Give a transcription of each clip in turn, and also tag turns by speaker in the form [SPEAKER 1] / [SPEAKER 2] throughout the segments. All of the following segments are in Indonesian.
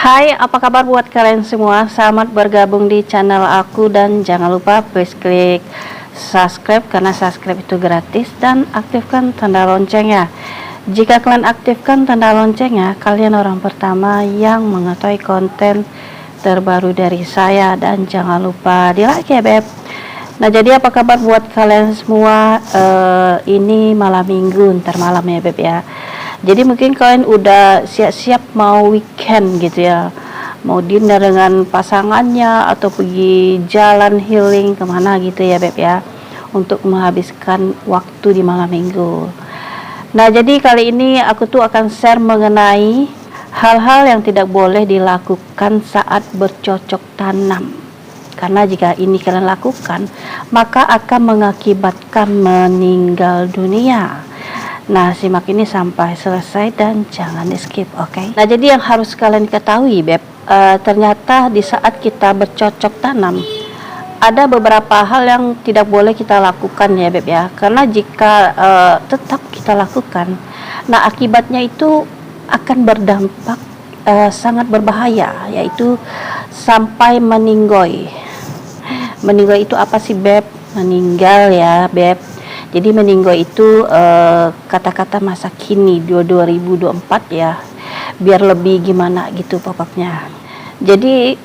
[SPEAKER 1] Hai, apa kabar buat kalian semua? Selamat bergabung di channel aku dan jangan lupa please klik subscribe karena subscribe itu gratis dan aktifkan tanda loncengnya. Jika kalian aktifkan tanda loncengnya, kalian orang pertama yang mengetahui konten terbaru dari saya dan jangan lupa di like ya beb. Nah jadi apa kabar buat kalian semua? Ini malam minggu, ntar malam ya beb ya. Jadi mungkin kalian udah siap-siap mau weekend gitu ya, mau dinner dengan pasangannya atau pergi jalan healing kemana gitu ya beb ya, untuk menghabiskan waktu di malam minggu. Nah jadi kali ini aku tuh akan share mengenai hal-hal yang tidak boleh dilakukan saat bercocok tanam, karena jika ini kalian lakukan maka akan mengakibatkan meninggal dunia. Nah simak ini sampai selesai dan jangan di skip, oke? Nah jadi yang harus kalian ketahui beb, ternyata di saat kita bercocok tanam ada beberapa hal yang tidak boleh kita lakukan ya beb ya, karena jika tetap kita lakukan, nah akibatnya itu akan berdampak sangat berbahaya, yaitu sampai meninggoy. Meninggoy itu apa sih beb? Meninggal ya beb. Jadi meninggoy itu kata-kata masa kini 2024 ya, biar lebih gimana gitu pokoknya. Jadi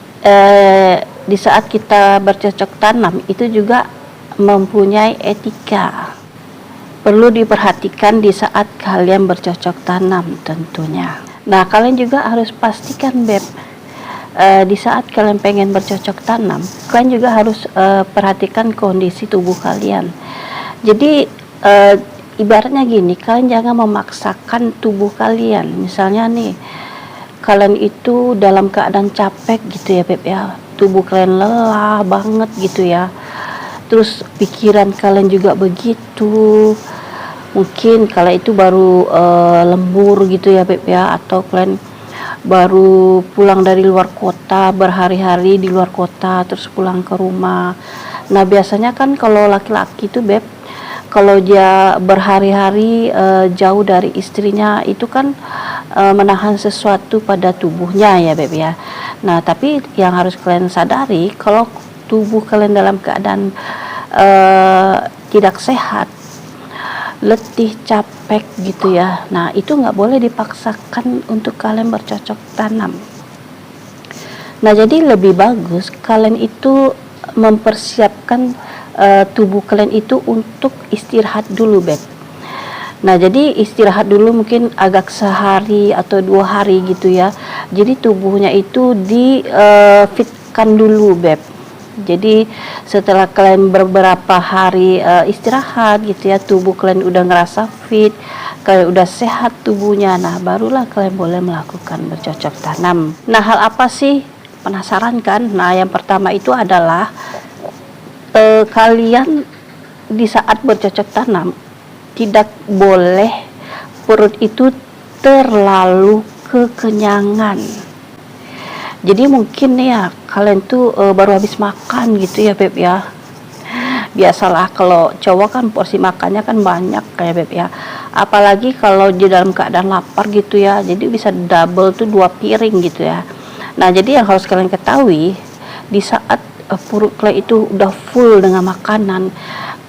[SPEAKER 1] di saat kita bercocok tanam itu juga mempunyai etika, perlu diperhatikan di saat kalian bercocok tanam tentunya. Nah kalian juga harus pastikan beb, di saat kalian pengen bercocok tanam, kalian juga harus perhatikan kondisi tubuh kalian. Jadi ibaratnya gini, kalian jangan memaksakan tubuh kalian. Misalnya nih, kalian itu dalam keadaan capek gitu ya beb ya, tubuh kalian lelah banget gitu ya, terus pikiran kalian juga begitu, mungkin kalian itu baru lembur gitu ya beb ya, atau kalian baru pulang dari luar kota, berhari-hari di luar kota terus pulang ke rumah. Nah biasanya kan kalau laki-laki itu beb, kalau dia berhari-hari jauh dari istrinya itu kan menahan sesuatu pada tubuhnya ya beb ya. Nah tapi yang harus kalian sadari, kalau tubuh kalian dalam keadaan tidak sehat, letih, capek gitu ya, nah itu nggak boleh dipaksakan untuk kalian bercocok tanam. Nah jadi lebih bagus kalian itu mempersiapkan tubuh kalian itu untuk istirahat dulu beb. Nah jadi istirahat dulu mungkin agak sehari atau 2 hari gitu ya, jadi tubuhnya itu di fitkan dulu beb. Jadi setelah kalian beberapa hari istirahat gitu ya, tubuh kalian udah ngerasa fit, kalian udah sehat tubuhnya, nah barulah kalian boleh melakukan bercocok tanam. Nah hal apa sih, penasaran kan? Nah yang pertama itu adalah kalian di saat bercocok tanam tidak boleh perut itu terlalu kekenyangan. Jadi mungkin ya kalian tuh baru habis makan gitu ya beb ya, biasalah kalau cowok kan porsi makannya kan banyak kayak beb ya, apalagi kalau di dalam keadaan lapar gitu ya, jadi bisa double tuh 2 piring gitu ya. Nah jadi yang harus kalian ketahui, di saat perut kalian itu udah full dengan makanan,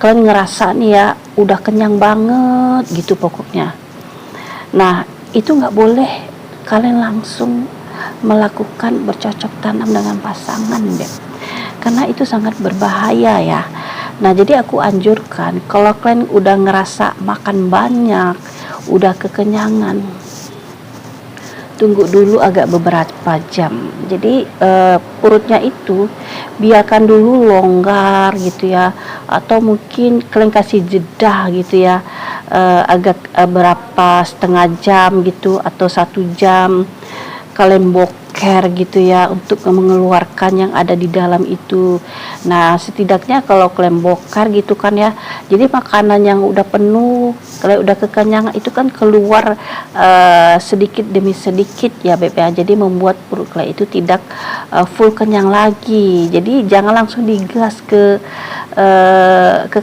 [SPEAKER 1] kalian ngerasa nih ya udah kenyang banget gitu pokoknya, nah itu nggak boleh kalian langsung melakukan bercocok tanam dengan pasangan beb, karena itu sangat berbahaya ya. Nah jadi aku anjurkan kalau kalian udah ngerasa makan banyak, udah kekenyangan, tunggu dulu agak beberapa jam. Jadi perutnya itu biarkan dulu longgar gitu ya, atau mungkin kalian kasih jeda gitu ya, agak berapa setengah jam gitu atau 1 jam kalian boker gitu ya, untuk mengeluarkan yang ada di dalam itu. Nah setidaknya kalau kalian bokar gitu kan ya, jadi makanan yang udah penuh, kalian udah kekenyangan itu kan keluar sedikit demi sedikit ya beb ya, jadi membuat perut kalian itu tidak full kenyang lagi. Jadi jangan langsung digas ke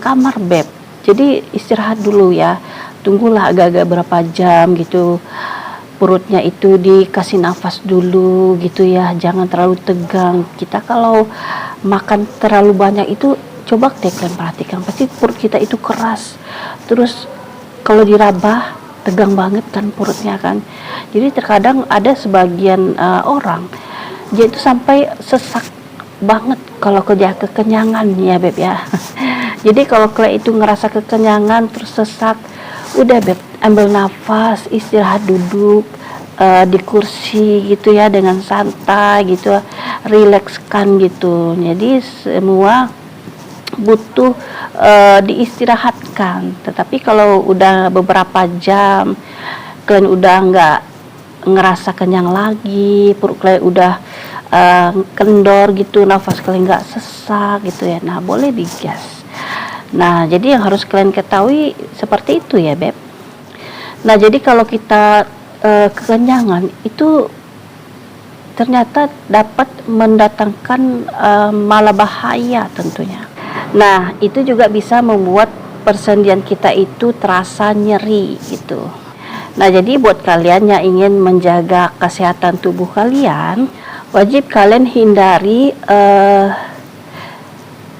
[SPEAKER 1] kamar beb, jadi istirahat dulu ya, tunggulah agak-agak berapa jam gitu, perutnya itu dikasih nafas dulu gitu ya, jangan terlalu tegang. Kita kalau makan terlalu banyak itu, coba deh kalian perhatikan, pasti perut kita itu keras, terus kalau diraba tegang banget kan perutnya kan. Jadi terkadang ada sebagian orang dia itu sampai sesak banget kalau kerja kekenyangan ya beb ya. Jadi kalau kalian itu ngerasa kekenyangan terus sesak, udah beb, ambil nafas, istirahat, duduk di kursi gitu ya dengan santai gitu, rilekskan gitu. Jadi semua butuh diistirahatkan. Tetapi kalau udah beberapa jam kalian udah nggak ngerasa kenyang lagi, perut kalian udah kendor gitu, nafas kalian nggak sesak gitu ya, nah boleh digas. Nah jadi yang harus kalian ketahui seperti itu ya beb. Nah jadi kalau kita kekenyangan itu ternyata dapat mendatangkan malah bahaya tentunya. Nah itu juga bisa membuat persendian kita itu terasa nyeri gitu. Nah jadi buat kalian yang ingin menjaga kesehatan tubuh kalian, wajib kalian hindari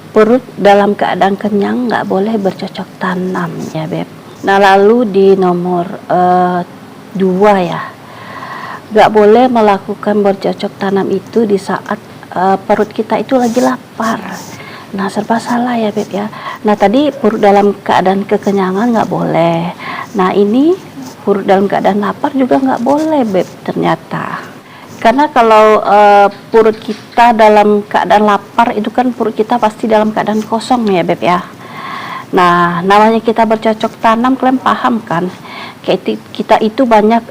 [SPEAKER 1] perut dalam keadaan kenyang, nggak boleh bercocok tanam ya beb. Nah lalu di nomor 2 ya, nggak boleh melakukan bercocok tanam itu di saat perut kita itu lagi lapar. Nah serba salah ya beb ya. Nah tadi perut dalam keadaan kekenyangan nggak boleh, nah ini perut dalam keadaan lapar juga nggak boleh beb ternyata. Karena kalau perut kita dalam keadaan lapar itu kan perut kita pasti dalam keadaan kosong ya beb ya. Nah namanya kita bercocok tanam, kalian paham kan, kita itu banyak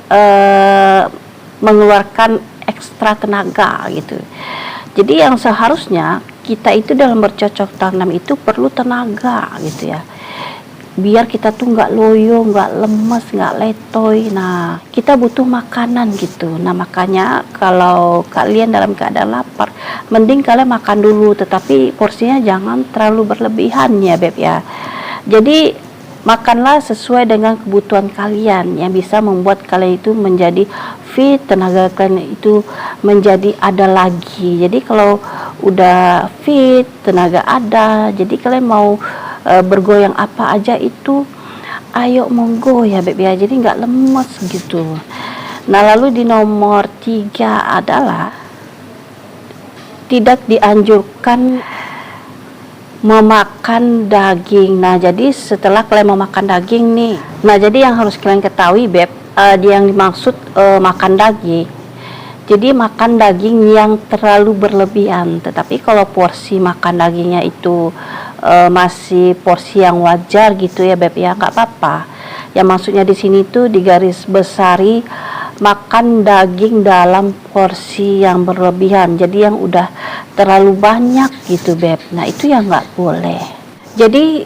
[SPEAKER 1] mengeluarkan ekstra tenaga gitu. Jadi yang seharusnya kita itu dalam bercocok tanam itu perlu tenaga gitu ya, biar kita tuh nggak loyo, nggak lemes, nggak letoy. Nah kita butuh makanan gitu. Nah makanya kalau kalian dalam keadaan lapar, mending kalian makan dulu, tetapi porsinya jangan terlalu berlebihan ya beb ya. Jadi makanlah sesuai dengan kebutuhan kalian yang bisa membuat kalian itu menjadi fit, tenaga kalian itu menjadi ada lagi. Jadi kalau udah fit, tenaga ada, jadi kalian mau bergoyang apa aja itu ayo monggo ya beb ya, jadi nggak lemes gitu. Nah lalu di nomor 3 adalah tidak dianjurkan memakan daging. Nah jadi setelah kalian memakan daging nih, nah jadi yang harus kalian ketahui beb, yang dimaksud makan daging, jadi makan daging yang terlalu berlebihan. Tetapi kalau porsi makan dagingnya itu masih porsi yang wajar gitu ya beb ya, nggak apa-apa. Yang maksudnya di sini tuh digaris besari makan daging dalam porsi yang berlebihan, jadi yang udah terlalu banyak gitu beb. Nah itu yang nggak boleh. Jadi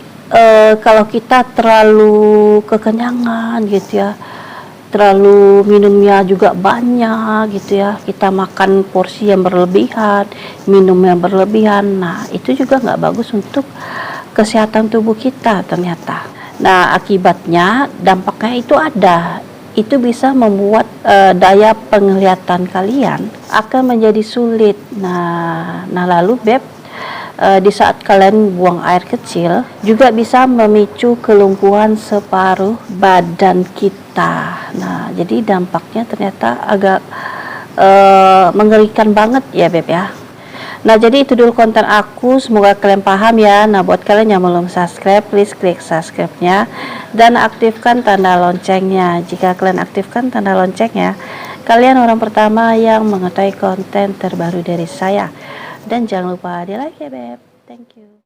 [SPEAKER 1] kalau kita terlalu kekenyangan gitu ya, terlalu minumnya juga banyak gitu ya, kita makan porsi yang berlebihan, minum yang berlebihan, nah itu juga nggak bagus untuk kesehatan tubuh kita ternyata. Nah akibatnya, dampaknya itu ada, itu bisa membuat daya penglihatan kalian akan menjadi sulit. Nah lalu beb, di saat kalian buang air kecil juga bisa memicu kelumpuhan separuh badan kita. Nah jadi dampaknya ternyata agak mengerikan banget ya beb ya. Nah jadi itu dulu konten aku, semoga kalian paham ya. Nah buat kalian yang belum subscribe, please klik subscribe-nya dan aktifkan tanda loncengnya. Jika kalian aktifkan tanda loncengnya, kalian orang pertama yang mengetahui konten terbaru dari saya. Dan jangan lupa di like ya beb. Thank you.